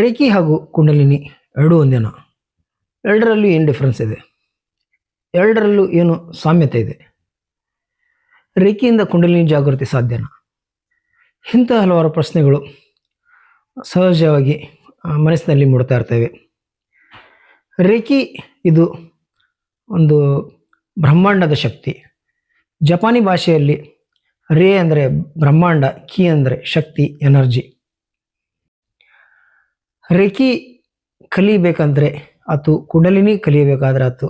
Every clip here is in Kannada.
ರೇಖಿ ಹಾಗೂ ಕುಂಡಲಿನಿ ಎರಡೂ ಒಂದೇನಾ? ಎರಡರಲ್ಲೂ ಏನು ಡಿಫ್ರೆನ್ಸ್ ಇದೆ? ಎರಡರಲ್ಲೂ ಏನು ಸಾಮ್ಯತೆ ಇದೆ? ರೇಖಿಯಿಂದ ಕುಂಡಲಿನಿ ಜಾಗೃತಿ ಸಾಧ್ಯನಾ? ಇಂಥ ಹಲವಾರು ಪ್ರಶ್ನೆಗಳು ಸಹಜವಾಗಿ ಮನಸ್ಸಿನಲ್ಲಿ ಮೂಡ್ತಾ ಇರ್ತವೆ. ರೇಖಿ ಇದು ಒಂದು ಬ್ರಹ್ಮಾಂಡದ ಶಕ್ತಿ. ಜಪಾನಿ ಭಾಷೆಯಲ್ಲಿ ರೇ ಅಂದರೆ ಬ್ರಹ್ಮಾಂಡ, ಕಿ ಅಂದರೆ ಶಕ್ತಿ, ಎನರ್ಜಿ. ರೇಖಿ ಕಲಿಬೇಕಂದ್ರೆ ಆತು, ಕುಂಡಲಿನಿ ಕಲಿಯಬೇಕಾದ್ರೆ ಆತು,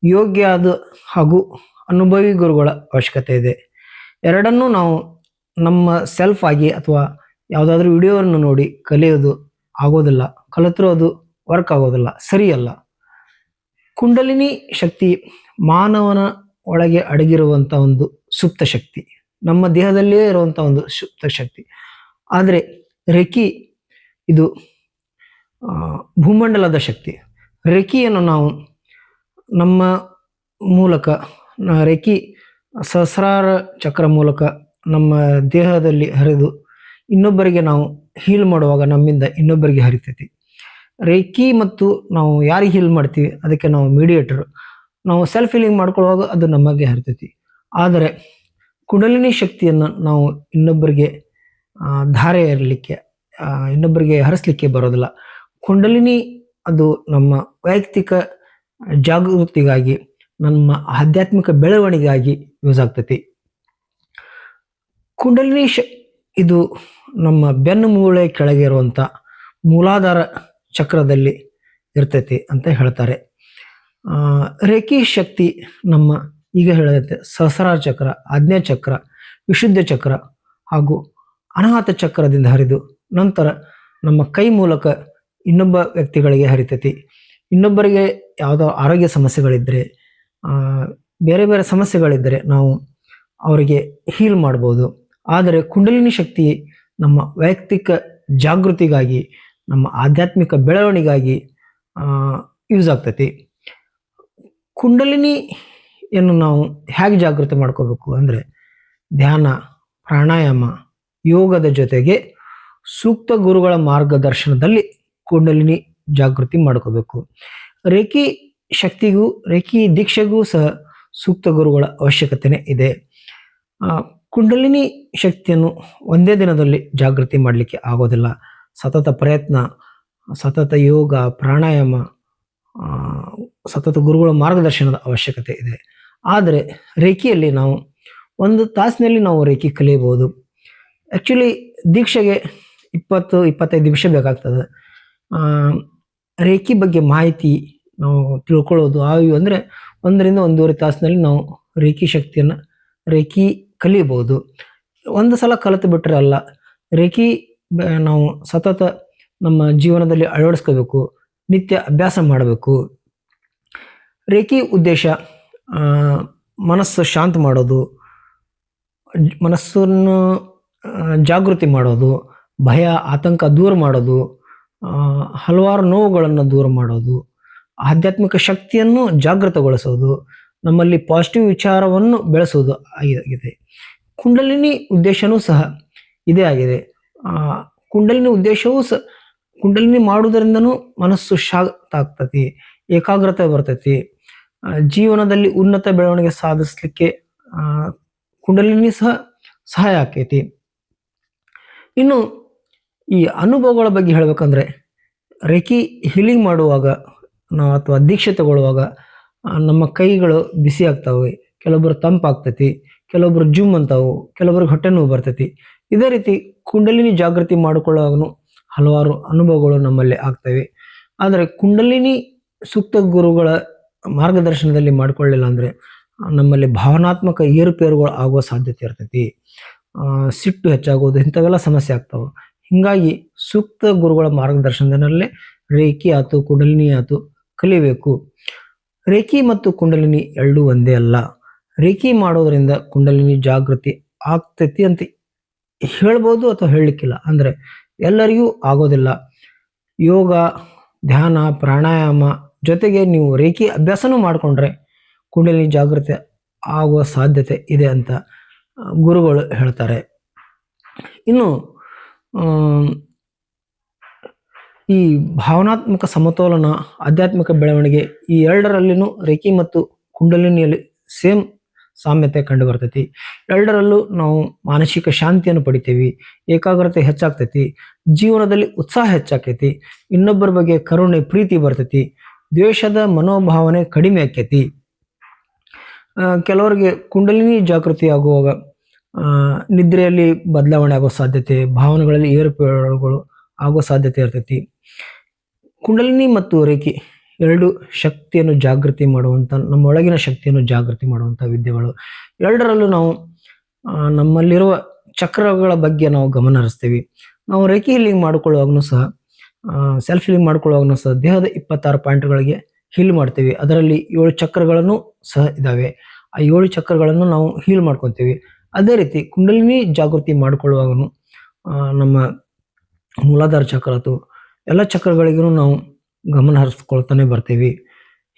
ಯೋಗ್ಯ ಆದ ಹಾಗೂ ಅನುಭವಿ ಗುರುಗಳ ಅವಶ್ಯಕತೆ ಇದೆ. ಎರಡನ್ನೂ ನಾವು ನಮ್ಮ ಸೆಲ್ಫ್ ಆಗಿ ಅಥವಾ ಯಾವುದಾದ್ರೂ ವಿಡಿಯೋವನ್ನು ನೋಡಿ ಕಲಿಯೋದು ಆಗೋದಿಲ್ಲ. ಕಲಿತರೂ ಅದು ವರ್ಕ್ ಆಗೋದಿಲ್ಲ, ಸರಿಯಲ್ಲ. ಕುಂಡಲಿನಿ ಶಕ್ತಿ ಮಾನವನ ಒಳಗೆ ಅಡಗಿರುವಂಥ ಒಂದು ಸುಪ್ತ ಶಕ್ತಿ, ನಮ್ಮ ದೇಹದಲ್ಲಿಯೇ ಇರುವಂಥ ಒಂದು ಸುಪ್ತ ಶಕ್ತಿ. ಆದರೆ ರೇಖಿ ಇದು ಭೂಮಂಡಲದ ಶಕ್ತಿ. ರೇಖಿಯನ್ನು ನಾವು ನಮ್ಮ ಮೂಲಕ ರೇಖಿ ಸಹಸ್ರಾರ ಚಕ್ರ ಮೂಲಕ ನಮ್ಮ ದೇಹದಲ್ಲಿ ಹರಿದು ಇನ್ನೊಬ್ಬರಿಗೆ ನಾವು ಹೀಲ್ ಮಾಡುವಾಗ ನಮ್ಮಿಂದ ಇನ್ನೊಬ್ಬರಿಗೆ ಹರಿತೈತಿ. ರೇಖಿ ಮತ್ತು ನಾವು ಯಾರಿಗೆ ಹೀಲ್ ಮಾಡ್ತೀವಿ ಅದಕ್ಕೆ ನಾವು ಮೀಡಿಯೇಟರ್. ನಾವು ಸೆಲ್ಫ್ ಹೀಲಿಂಗ್ ಮಾಡ್ಕೊಳ್ಳುವಾಗ ಅದು ನಮಗೆ ಹರಿತೈತಿ. ಆದರೆ ಕುಂಡಲಿನಿ ಶಕ್ತಿಯನ್ನು ನಾವು ಇನ್ನೊಬ್ಬರಿಗೆ ಧಾರೆ ಇರಲಿಕ್ಕೆ, ಇನ್ನೊಬ್ಬರಿಗೆ ಹರಿಸ್ಲಿಕ್ಕೆ ಬರೋದಿಲ್ಲ. ಕುಂಡಲಿನಿ ಅದು ನಮ್ಮ ವೈಯಕ್ತಿಕ ಜಾಗೃತಿಗಾಗಿ, ನಮ್ಮ ಆಧ್ಯಾತ್ಮಿಕ ಬೆಳವಣಿಗೆಗಾಗಿ ಯೂಸ್ ಆಗ್ತೈತಿ. ಕುಂಡಲಿನಿ ಇದು ನಮ್ಮ ಬೆನ್ನು ಮೂಳೆ ಕೆಳಗೆ ಇರುವಂಥ ಮೂಲಾಧಾರ ಚಕ್ರದಲ್ಲಿ ಇರ್ತೈತಿ ಅಂತ ಹೇಳ್ತಾರೆ. ರೇಖಿ ಶಕ್ತಿ ನಮ್ಮ ಈಗ ಹೇಳತ್ತೆ ಸಹಸ್ರಾರ ಚಕ್ರ, ಆಜ್ಞಾ ಚಕ್ರ, ವಿಶುದ್ಧ ಚಕ್ರ ಹಾಗೂ ಅನಾಹತ ಚಕ್ರದಿಂದ ಹರಿದು ನಂತರ ನಮ್ಮ ಕೈ ಮೂಲಕ ಇನ್ನೊಬ್ಬ ವ್ಯಕ್ತಿಗಳಿಗೆ ಹರಿತೈತಿ. ಇನ್ನೊಬ್ಬರಿಗೆ ಯಾವುದೋ ಆರೋಗ್ಯ ಸಮಸ್ಯೆಗಳಿದ್ದರೆ, ಬೇರೆ ಬೇರೆ ಸಮಸ್ಯೆಗಳಿದ್ದರೆ ನಾವು ಅವರಿಗೆ ಹೀಲ್ ಮಾಡ್ಬೋದು. ಆದರೆ ಕುಂಡಲಿನಿ ಶಕ್ತಿ ನಮ್ಮ ವೈಯಕ್ತಿಕ ಜಾಗೃತಿಗಾಗಿ, ನಮ್ಮ ಆಧ್ಯಾತ್ಮಿಕ ಬೆಳವಣಿಗೆಗಾಗಿ ಯೂಸ್ ಆಗ್ತೈತಿ. ಕುಂಡಲಿನಿಯನ್ನು ನಾವು ಹೇಗೆ ಜಾಗೃತಿ ಮಾಡ್ಕೋಬೇಕು ಅಂದರೆ ಧ್ಯಾನ, ಪ್ರಾಣಾಯಾಮ, ಯೋಗದ ಜೊತೆಗೆ ಸೂಕ್ತ ಗುರುಗಳ ಮಾರ್ಗದರ್ಶನದಲ್ಲಿ ಕುಂಡಲಿನಿ ಜಾಗೃತಿ ಮಾಡ್ಕೋಬೇಕು. ರೇಖಿ ಶಕ್ತಿಗೂ ರೇಖಿ ದೀಕ್ಷೆಗೂ ಸಹ ಸೂಕ್ತ ಗುರುಗಳ ಅವಶ್ಯಕತೆನೇ ಇದೆ. ಕುಂಡಲಿನಿ ಶಕ್ತಿಯನ್ನು ಒಂದೇ ದಿನದಲ್ಲಿ ಜಾಗೃತಿ ಮಾಡಲಿಕ್ಕೆ ಆಗೋದಿಲ್ಲ. ಸತತ ಪ್ರಯತ್ನ, ಸತತ ಯೋಗ, ಪ್ರಾಣಾಯಾಮ, ಸತತ ಗುರುಗಳ ಮಾರ್ಗದರ್ಶನದ ಅವಶ್ಯಕತೆ ಇದೆ. ಆದರೆ ರೇಖಿಯಲ್ಲಿ ನಾವು 1 ತಾಸಿನಲ್ಲಿ ನಾವು ರೇಖಿ ಕಲಿಯಬಹುದು. ಆ್ಯಕ್ಚುಲಿ ದೀಕ್ಷೆಗೆ 20-25 ನಿಮಿಷ ಬೇಕಾಗ್ತದೆ. ರೇಖಿ ಬಗ್ಗೆ ಮಾಹಿತಿ ನಾವು ತಿಳ್ಕೊಳ್ಳೋದು ಅಂದರೆ 1ರಿಂದ 1.5 ತಾಸಿನಲ್ಲಿ ನಾವು ರೇಖಿ ಶಕ್ತಿಯನ್ನು ಕಲಿಯಬಹುದು. ಒಂದು ಸಲ ಕಲಿತು ಬಿಟ್ಟರೆ ಅಲ್ಲ, ರೇಖಿ ನಾವು ಸತತ ನಮ್ಮ ಜೀವನದಲ್ಲಿ ಅಳವಡಿಸ್ಕೋಬೇಕು, ನಿತ್ಯ ಅಭ್ಯಾಸ ಮಾಡಬೇಕು. ರೇಖಿ ಉದ್ದೇಶ ಮನಸ್ಸು ಶಾಂತ ಮಾಡೋದು, ಮನಸ್ಸನ್ನು ಜಾಗೃತಿ ಮಾಡೋದು, ಭಯ ಆತಂಕ ದೂರ ಮಾಡೋದು, ಹಲವಾರು ನೋವುಗಳನ್ನು ದೂರ ಮಾಡೋದು, ಆಧ್ಯಾತ್ಮಿಕ ಶಕ್ತಿಯನ್ನು ಜಾಗೃತಗೊಳಿಸೋದು, ನಮ್ಮಲ್ಲಿ ಪಾಸಿಟಿವ್ ವಿಚಾರವನ್ನು ಬೆಳೆಸೋದು ಆಗಿದೆ. ಕುಂಡಲಿನಿ ಉದ್ದೇಶವೂ ಸಹ ಇದೇ ಆಗಿದೆ. ಕುಂಡಲಿನಿ ಉದ್ದೇಶವೂ ಕುಂಡಲಿನಿ ಮಾಡುವುದರಿಂದನೂ ಮನಸ್ಸು ಶಾಂತ ಆಗ್ತತಿ, ಏಕಾಗ್ರತೆ ಬರ್ತೈತಿ. ಜೀವನದಲ್ಲಿ ಉನ್ನತ ಬೆಳವಣಿಗೆ ಸಾಧಿಸಲಿಕ್ಕೆ ಕುಂಡಲಿನಿ ಸಹ ಸಹಾಯ ಆಕೈತಿ. ಇನ್ನು ಈ ಅನುಭವಗಳ ಬಗ್ಗೆ ಹೇಳಬೇಕಂದ್ರೆ ರೇಖಿ ಹೀಲಿಂಗ್ ಮಾಡುವಾಗ ನಾವು ಅಥವಾ ದೀಕ್ಷೆ ತಗೊಳ್ಳುವಾಗ ನಮ್ಮ ಕೈಗಳು ಬಿಸಿ ಆಗ್ತಾವೆ, ಕೆಲವೊಬ್ಬರು ತಂಪಾಗ್ತೈತಿ, ಕೆಲವೊಬ್ಬರು ಜುಮ್ ಅಂತಾವು, ಕೆಲವೊಬ್ರಿಗೆ ಹೊಟ್ಟೆ ನೋವು ಬರ್ತೈತಿ. ಇದೇ ರೀತಿ ಕುಂಡಲಿನಿ ಜಾಗೃತಿ ಮಾಡಿಕೊಳ್ಳುವಾಗೂ ಹಲವಾರು ಅನುಭವಗಳು ನಮ್ಮಲ್ಲಿ ಆಗ್ತವೆ. ಆದರೆ ಕುಂಡಲಿನಿ ಸೂಕ್ತ ಗುರುಗಳ ಮಾರ್ಗದರ್ಶನದಲ್ಲಿ ಮಾಡಿಕೊಳ್ಳಿಲ್ಲ ಅಂದರೆ ನಮ್ಮಲ್ಲಿ ಭಾವನಾತ್ಮಕ ಏರುಪೇರುಗಳು ಆಗುವ ಸಾಧ್ಯತೆ ಇರ್ತೈತಿ. ಸಿಟ್ಟು ಹೆಚ್ಚಾಗೋದು, ಇಂಥವೆಲ್ಲ ಸಮಸ್ಯೆ ಆಗ್ತಾವೆ. ಹೀಗಾಗಿ ಸೂಕ್ತ ಗುರುಗಳ ಮಾರ್ಗದರ್ಶನದಲ್ಲೇ ರೇಖಿ ಆಯ್ತು, ಕುಂಡಲಿನಿ ಆಯ್ತು ಕಲಿಬೇಕು. ರೇಖಿ ಮತ್ತು ಕುಂಡಲಿನಿ ಎರಡೂ ಒಂದೇ ಅಲ್ಲ. ರೇಖಿ ಮಾಡೋದರಿಂದ ಕುಂಡಲಿನಿ ಜಾಗೃತಿ ಆಗ್ತೈತಿ ಅಂತ ಹೇಳ್ಬೋದು ಅಥವಾ ಹೇಳಲಿಕ್ಕಿಲ್ಲ. ಅಂದರೆ ಎಲ್ಲರಿಗೂ ಆಗೋದಿಲ್ಲ. ಯೋಗ, ಧ್ಯಾನ, ಪ್ರಾಣಾಯಾಮ ಜೊತೆಗೆ ನೀವು ರೇಖಿ ಅಭ್ಯಾಸನೂ ಮಾಡಿಕೊಂಡ್ರೆ ಕುಂಡಲಿನಿ ಜಾಗೃತಿ ಆಗುವ ಸಾಧ್ಯತೆ ಇದೆ ಅಂತ ಗುರುಗಳು ಹೇಳ್ತಾರೆ. ಇನ್ನು ಈ ಭಾವನಾತ್ಮಕ ಸಮತೋಲನ, ಆಧ್ಯಾತ್ಮಿಕ ಬೆಳವಣಿಗೆ ಈ ಎರಡರಲ್ಲಿನೂ ರೇಖಿ ಮತ್ತು ಕುಂಡಲಿನಿಯಲ್ಲಿ ಸೇಮ್ ಸಾಮ್ಯತೆ ಕಂಡು ಬರ್ತೈತಿ. ಎರಡರಲ್ಲೂ ನಾವು ಮಾನಸಿಕ ಶಾಂತಿಯನ್ನು ಪಡಿತೇವಿ, ಏಕಾಗ್ರತೆ ಹೆಚ್ಚಾಗ್ತೈತಿ, ಜೀವನದಲ್ಲಿ ಉತ್ಸಾಹ ಹೆಚ್ಚಾಕೈತಿ, ಇನ್ನೊಬ್ಬರ ಬಗ್ಗೆ ಕರುಣೆ ಪ್ರೀತಿ ಬರ್ತೈತಿ, ದ್ವೇಷದ ಮನೋಭಾವನೆ ಕಡಿಮೆ ಆಕೈತಿ. ಕೆಲವರಿಗೆ ಕುಂಡಲಿನಿ ಜಾಗೃತಿ ಆಗುವಾಗ ನಿದ್ರೆಯಲ್ಲಿ ಬದಲಾವಣೆ ಆಗೋ ಸಾಧ್ಯತೆ, ಭಾವನೆಗಳಲ್ಲಿ ಏರುಪೇರುಗಳು ಆಗೋ ಸಾಧ್ಯತೆ ಇರ್ತೈತಿ. ಕುಂಡಲಿನಿ ಮತ್ತು ರೇಖಿ ಎರಡು ಶಕ್ತಿಯನ್ನು ಜಾಗೃತಿ ಮಾಡುವಂಥ, ನಮ್ಮ ಒಳಗಿನ ಶಕ್ತಿಯನ್ನು ಜಾಗೃತಿ ಮಾಡುವಂಥ ವಿದ್ಯೆಗಳು. ಎರಡರಲ್ಲೂ ನಾವು ನಮ್ಮಲ್ಲಿರುವ ಚಕ್ರಗಳ ಬಗ್ಗೆ ನಾವು ಗಮನ ಹರಿಸ್ತೀವಿ. ನಾವು ರೇಖಿ ಹೀಲಿಂಗ್ ಮಾಡಿಕೊಳ್ಳುವಾಗೂ ಸಹ, ಸೆಲ್ಫ್ ಹೀಲಿಂಗ್ ಮಾಡಿಕೊಳ್ಳುವಾಗೂ ಸಹ ದೇಹದ 26 ಪಾಯಿಂಟ್ಗಳಿಗೆ ಹೀಲ್ ಮಾಡ್ತೀವಿ. ಅದರಲ್ಲಿ 7 ಚಕ್ರಗಳನ್ನು ಸಹ ಇದ್ದಾವೆ. ಆ 7 ಚಕ್ರಗಳನ್ನು ನಾವು ಹೀಲ್ ಮಾಡ್ಕೊತೀವಿ. ಅದೇ ರೀತಿ ಕುಂಡಲಿನಿ ಜಾಗೃತಿ ಮಾಡಿಕೊಳ್ಳುವಾಗೂ ನಮ್ಮ ಮೂಲಾಧಾರ ಚಕ್ರ ಅಥವಾ ಎಲ್ಲ ಚಕ್ರಗಳಿಗೂ ನಾವು ಗಮನ ಹರಿಸ್ಕೊಳ್ತಾನೆ ಬರ್ತೀವಿ.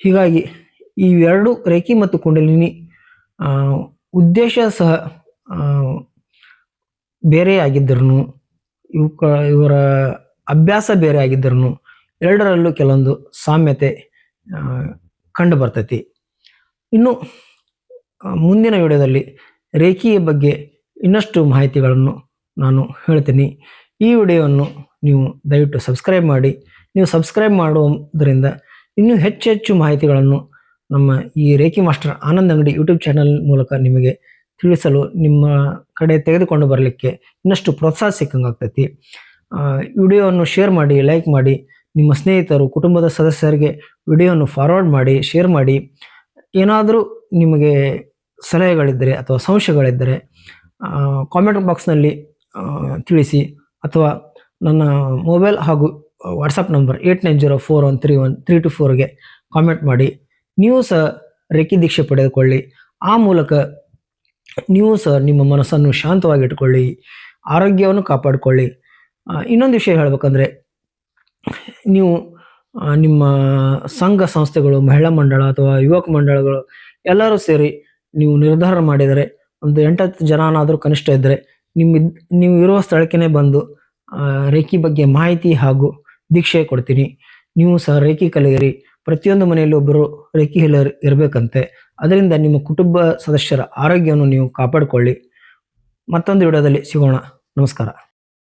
ಹೀಗಾಗಿ ಇವೆರಡು ರೇಖಿ ಮತ್ತು ಕುಂಡಲಿನಿ ಉದ್ದೇಶ ಸಹ ಬೇರೆ ಆಗಿದ್ದರೂ, ಇವರ ಅಭ್ಯಾಸ ಬೇರೆ ಆಗಿದ್ದರೂ ಎರಡರಲ್ಲೂ ಕೆಲವೊಂದು ಸಾಮ್ಯತೆ ಕಂಡು ಬರ್ತೈತಿ. ಇನ್ನು ಮುಂದಿನ ವಿಡಿಯೋದಲ್ಲಿ ರೇಖಿಯ ಬಗ್ಗೆ ಇನ್ನಷ್ಟು ಮಾಹಿತಿಗಳನ್ನು ನಾನು ಹೇಳ್ತೀನಿ. ಈ ವಿಡಿಯೋವನ್ನು ನೀವು ದಯವಿಟ್ಟು ಸಬ್ಸ್ಕ್ರೈಬ್ ಮಾಡಿ. ನೀವು ಸಬ್ಸ್ಕ್ರೈಬ್ ಮಾಡುವುದರಿಂದ ಇನ್ನೂ ಹೆಚ್ಚು ಮಾಹಿತಿಗಳನ್ನು ನಮ್ಮ ಈ ರೇಖಿ ಮಾಸ್ಟರ್ ಆನಂದ್ ಅಂಗಡಿ ಯೂಟ್ಯೂಬ್ ಚಾನಲ್ ಮೂಲಕ ನಿಮಗೆ ತಿಳಿಸಲು, ನಿಮ್ಮ ಕಡೆ ತೆಗೆದುಕೊಂಡು ಬರಲಿಕ್ಕೆ ಇನ್ನಷ್ಟು ಪ್ರೋತ್ಸಾಹ ಸಿಕ್ಕಂಗಾಗ್ತೈತಿ. ವಿಡಿಯೋವನ್ನು ಶೇರ್ ಮಾಡಿ, ಲೈಕ್ ಮಾಡಿ, ನಿಮ್ಮ ಸ್ನೇಹಿತರು, ಕುಟುಂಬದ ಸದಸ್ಯರಿಗೆ ವಿಡಿಯೋವನ್ನು ಫಾರ್ವರ್ಡ್ ಮಾಡಿ, ಶೇರ್ ಮಾಡಿ. ಏನಾದರೂ ನಿಮಗೆ ಸಲಹೆಗಳಿದ್ದರೆ ಅಥವಾ ಸಂಶಯಗಳಿದ್ದರೆ ಕಾಮೆಂಟ್ ಬಾಕ್ಸ್ನಲ್ಲಿ ತಿಳಿಸಿ, ಅಥವಾ ನನ್ನ ಮೊಬೈಲ್ ಹಾಗೂ ವಾಟ್ಸಪ್ ನಂಬರ್ 8904131324ಗೆ ಕಾಮೆಂಟ್ ಮಾಡಿ. ನೀವು ಸಹ ರೇಖಿ ದೀಕ್ಷೆ ಪಡೆದುಕೊಳ್ಳಿ. ಆ ಮೂಲಕ ನೀವು ಸಹ ನಿಮ್ಮ ಮನಸ್ಸನ್ನು ಶಾಂತವಾಗಿ ಇಟ್ಕೊಳ್ಳಿ, ಆರೋಗ್ಯವನ್ನು ಕಾಪಾಡಿಕೊಳ್ಳಿ. ಇನ್ನೊಂದು ವಿಷಯ ಹೇಳಬೇಕಂದ್ರೆ, ನೀವು ನಿಮ್ಮ ಸಂಘ ಸಂಸ್ಥೆಗಳು, ಮಹಿಳಾ ಮಂಡಳ ಅಥವಾ ಯುವಕ ಮಂಡಳಗಳು ಎಲ್ಲರೂ ಸೇರಿ ನೀವು ನಿರ್ಧಾರ ಮಾಡಿದರೆ, ಒಂದು 8-10 ಜನನಾದರೂ ಕನಿಷ್ಠ ಇದ್ದರೆ, ನೀವು ಇರುವ ಸ್ಥಳಕ್ಕೆ ಬಂದು ರೇಖಿ ಬಗ್ಗೆ ಮಾಹಿತಿ ಹಾಗೂ ದೀಕ್ಷೆ ಕೊಡ್ತೀನಿ. ನೀವು ಸಹ ರೇಖಿ ಕಲಿಯಿರಿ. ಪ್ರತಿಯೊಂದು ಮನೆಯಲ್ಲಿ ಒಬ್ಬರು ರೇಖಿ ಹೀಲರ್ ಇರಬೇಕಂತೆ. ಅದರಿಂದ ನಿಮ್ಮ ಕುಟುಂಬ ಸದಸ್ಯರ ಆರೋಗ್ಯವನ್ನು ನೀವು ಕಾಪಾಡಿಕೊಳ್ಳಿ. ಮತ್ತೊಂದು ವಿಡಿಯೋದಲ್ಲಿ ಸಿಗೋಣ. ನಮಸ್ಕಾರ.